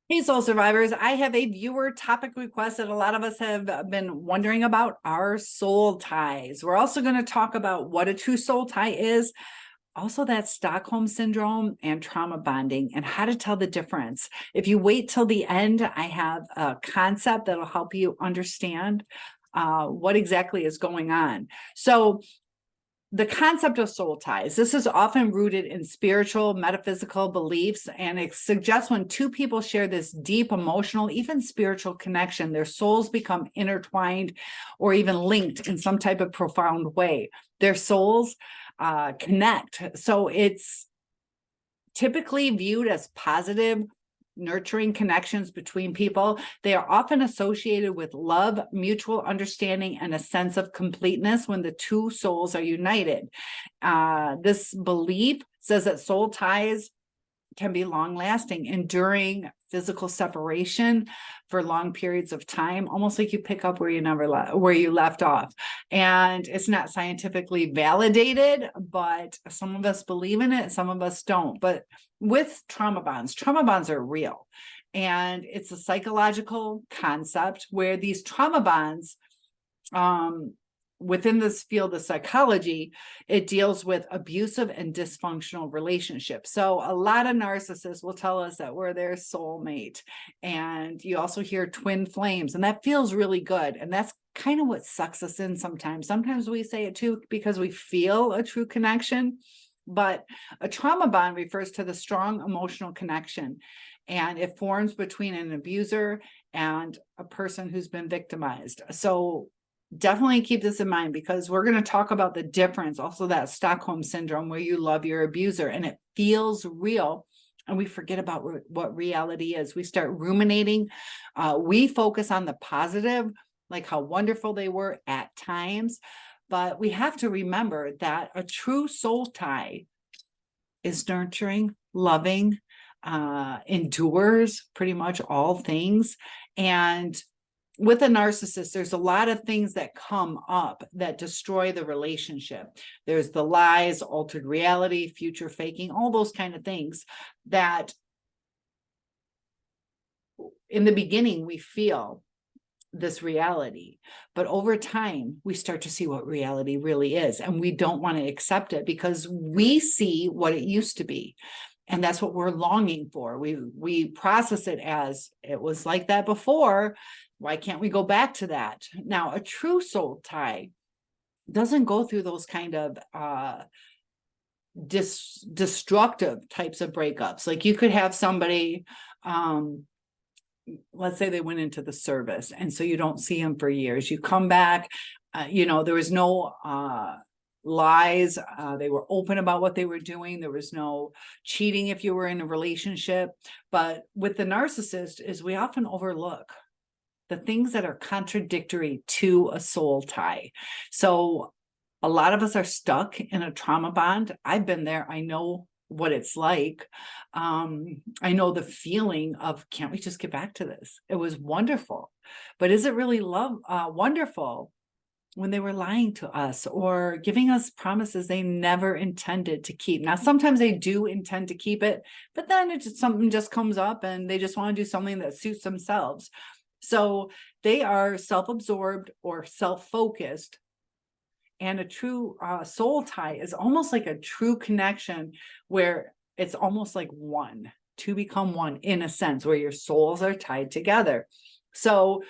Hey, soul survivors. I have a viewer topic request that a lot of us have been wondering about, our soul ties. We're also going to talk about what a true soul tie is, also that Stockholm syndrome and trauma bonding, and how to tell the difference. If you wait till the end, I have a concept that'll help you understand what exactly is going on. So the concept of soul ties, this is often rooted in spiritual, metaphysical beliefs, and it suggests when two people share this deep emotional, even spiritual connection, their souls become intertwined or even linked in some type of profound way. Their souls connect. So it's typically viewed as positive, nurturing connections between people. They are often associated with love, mutual understanding, and a sense of completeness when the two souls are united. This belief says that soul ties can be long-lasting, enduring physical separation for long periods of time, almost like you pick up where you left off. And it's not scientifically validated, but some of us believe in it, some of us don't. But with trauma bonds are real. And it's a psychological concept where these trauma bonds, within this field of psychology, it deals with abusive and dysfunctional relationships. So a lot of narcissists will tell us that we're their soulmate. And you also hear twin flames, and that feels really good. And that's kind of what sucks us in sometimes. Sometimes we say it too because we feel a true connection. But a trauma bond refers to the strong emotional connection, and it forms between an abuser and a person who's been victimized. So definitely keep this in mind, because we're going to talk about the difference, also that Stockholm syndrome where you love your abuser and it feels real, and we forget about what reality is. We start ruminating. We focus on the positive, like how wonderful they were at times, but we have to remember that a true soul tie is nurturing, loving, endures pretty much all things. And with a narcissist, there's a lot of things that come up that destroy the relationship. There's the lies, altered reality, future faking, all those kind of things that in the beginning we feel this reality, but over time we start to see what reality really is, and we don't want to accept it because we see what it used to be. And that's what we're longing for. We process it as, it was like that before. Why can't we go back to that? Now, a true soul tie doesn't go through those kind of destructive types of breakups. Like you could have somebody, let's say they went into the service, and so you don't see them for years. You come back, there was no lies. They were open about what they were doing. There was no cheating if you were in a relationship. But with the narcissist is we often overlook the things that are contradictory to a soul tie. So a lot of us are stuck in a trauma bond. I've been there. I know what it's like. I know the feeling of, can't we just get back to this? It was wonderful. But is it really wonderful when they were lying to us or giving us promises they never intended to keep? Now, sometimes they do intend to keep it, but then something just comes up and they just want to do something that suits themselves. So they are self-absorbed or self-focused. And a true soul tie is almost like a true connection where it's almost like one, to become one in a sense, where your souls are tied together. So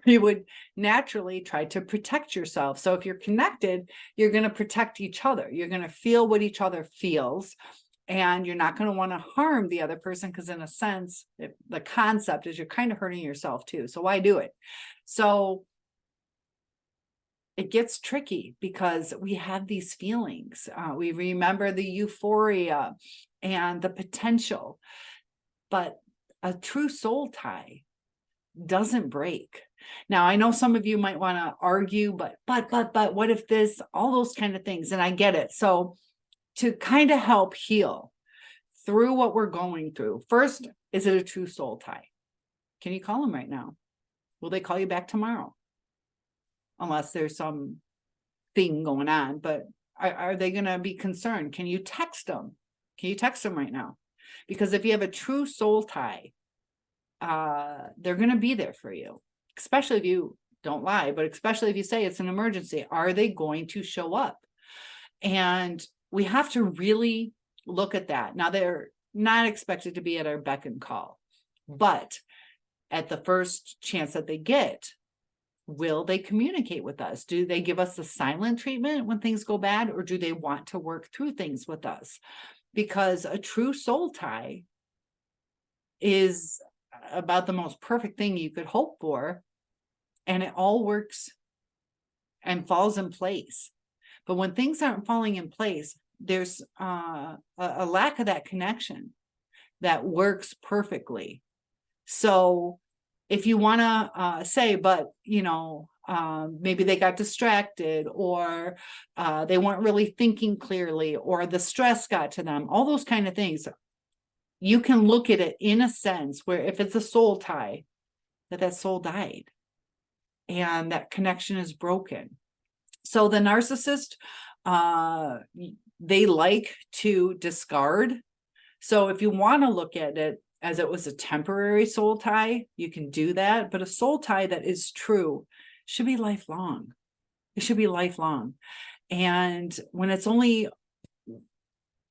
you would naturally try to protect yourself. So if you're connected, you're going to protect each other. You're going to feel what each other feels. And you're not going to want to harm the other person, because in a sense, the concept is you're kind of hurting yourself too. So why do it? So it gets tricky because we have these feelings. We remember the euphoria and the potential, but a true soul tie doesn't break. Now, I know some of you might want to argue, but what if this, all those kind of things, and I get it. So to kind of help heal through what we're going through, first, is it a true soul tie? Can you call them right now? Will they call you back tomorrow? Unless there's some thing going on, but are they going to be concerned? Can you text them? Can you text them right now? Because if you have a true soul tie, they're going to be there for you, especially if you don't lie, but especially if you say it's an emergency. Are they going to show up? And we have to really look at that. Now, they're not expected to be at our beck and call, but at the first chance that they get, will they communicate with us? Do they give us the silent treatment when things go bad, or do they want to work through things with us? Because a true soul tie is about the most perfect thing you could hope for, and it all works and falls in place. But when things aren't falling in place, there's a lack of that connection that works perfectly. So if you want to say, but maybe they got distracted, or they weren't really thinking clearly, or the stress got to them, all those kind of things, you can look at it in a sense where if it's a soul tie, that soul died and that connection is broken. So the narcissist, they like to discard. So if you want to look at it as it was a temporary soul tie, you can do that. But a soul tie that is true should be lifelong. It should be lifelong. And when it's only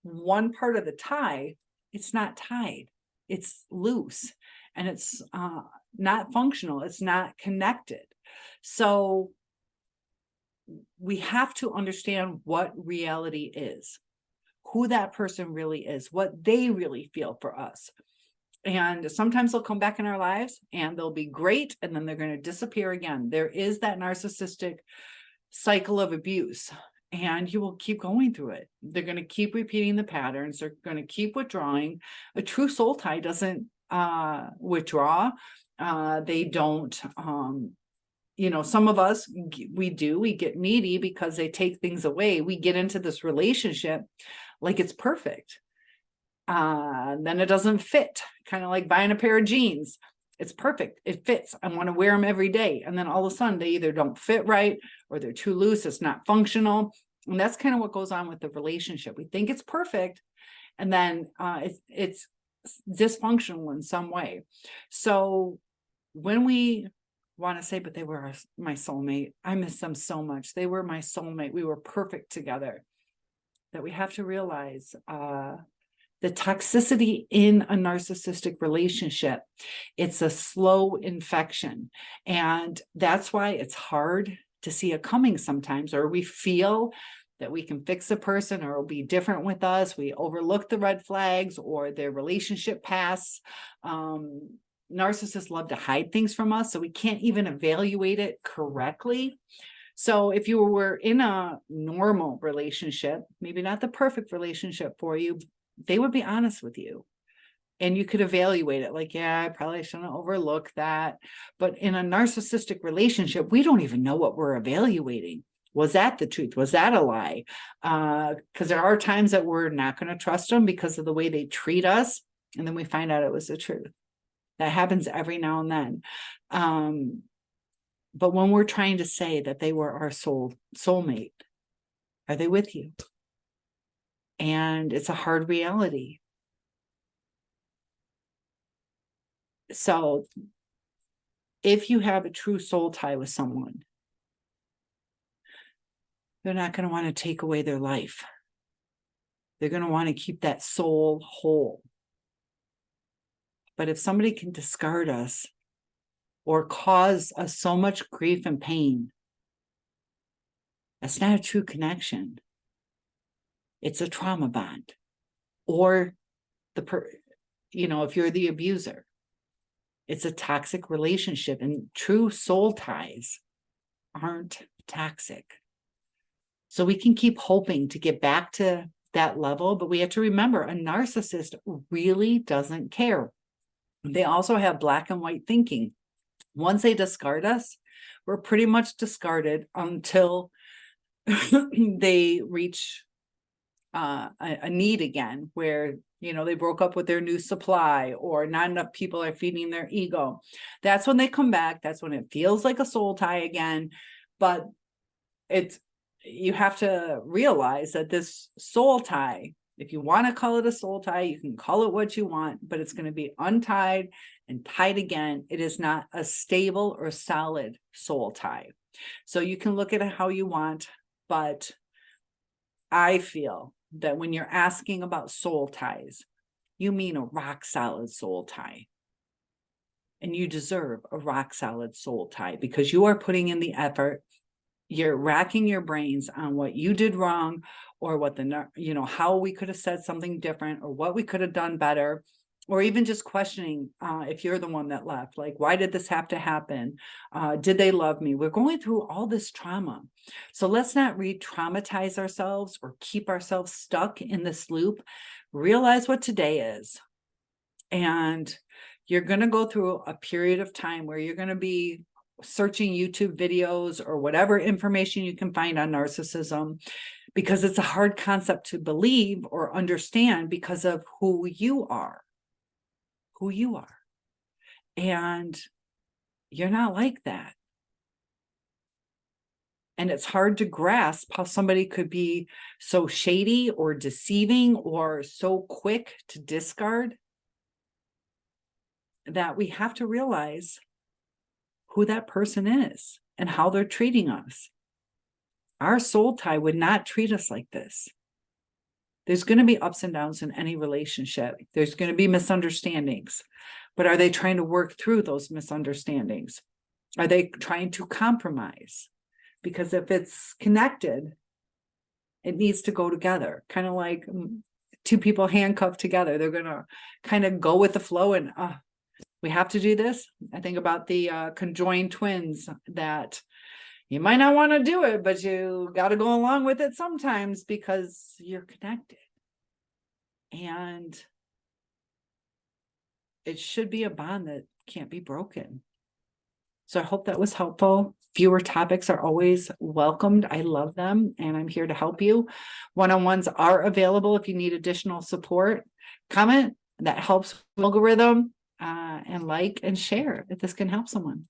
one part of the tie, it's not tied. It's loose, and it's not functional. It's not connected. So we have to understand what reality is, who that person really is, what they really feel for us. And sometimes they'll come back in our lives and they'll be great, and then they're going to disappear again. There is that narcissistic cycle of abuse, and you will keep going through it. They're going to keep repeating the patterns. They're going to keep withdrawing. A true soul tie doesn't withdraw. They don't, some of us, we get needy because they take things away. We get into this relationship like it's perfect. Then it doesn't fit, kind of like buying a pair of jeans. It's perfect. It fits. I want to wear them every day. And then all of a sudden they either don't fit right, or they're too loose. It's not functional. And that's kind of what goes on with the relationship. We think it's perfect, and then it's dysfunctional in some way. So when we want to say, but they were my soulmate, I miss them so much, they were my soulmate, we were perfect together, that we have to realize the toxicity in a narcissistic relationship. It's a slow infection. And that's why it's hard to see it coming sometimes, or we feel that we can fix a person, or it'll be different with us. We overlook the red flags or their relationship pasts. Narcissists love to hide things from us, so we can't even evaluate it correctly. So if you were in a normal relationship, maybe not the perfect relationship for you, they would be honest with you, and you could evaluate it like, yeah, I probably shouldn't overlook that. But in a narcissistic relationship, we don't even know what we're evaluating. Was that the truth? Was that a lie? Because there are times that we're not going to trust them because of the way they treat us, and then we find out it was the truth. That happens every now and then. But when we're trying to say that they were our soulmate, are they with you? And it's a hard reality. So if you have a true soul tie with someone, they're not going to want to take away their life. They're going to want to keep that soul whole. But if somebody can discard us or cause us so much grief and pain, that's not a true connection. It's a trauma bond. Or if you're the abuser, it's a toxic relationship, and true soul ties aren't toxic. So we can keep hoping to get back to that level, but we have to remember a narcissist really doesn't care. They also have black and white thinking. Once they discard us, we're pretty much discarded until they reach a need again, where they broke up with their new supply, or not enough people are feeding their ego. That's when they come back. That's when it feels like a soul tie again. But you have to realize that this soul tie If you want to call it a soul tie, you can call it what you want, but it's going to be untied and tied again. It is not a stable or solid soul tie. So you can look at it how you want, but I feel that when you're asking about soul ties, you mean a rock solid soul tie. And you deserve a rock solid soul tie because you are putting in the effort. You're racking your brains on what you did wrong, or what how we could have said something different, or what we could have done better, or even just questioning if you're the one that left, like, why did this have to happen? Did they love me? We're going through all this trauma. So let's not re-traumatize ourselves or keep ourselves stuck in this loop. Realize what today is. And you're going to go through a period of time where you're going to be searching YouTube videos or whatever information you can find on narcissism, because it's a hard concept to believe or understand because of who you are. And you're not like that. And it's hard to grasp how somebody could be so shady or deceiving or so quick to discard, that we have to realize who that person is and how they're treating us. Our soul tie would not treat us like this. There's going to be ups and downs in any relationship. There's going to be misunderstandings. But are they trying to work through those misunderstandings? Are they trying to compromise? Because if it's connected, it needs to go together. Kind of like two people handcuffed together. They're going to kind of go with the flow and we have to do this. I think about the conjoined twins, that you might not want to do it, but you got to go along with it sometimes because you're connected. And it should be a bond that can't be broken. So I hope that was helpful. Viewer topics are always welcomed. I love them, and I'm here to help you. One-on-ones are available if you need additional support. Comment, that helps with the algorithm, and like and share if this can help someone.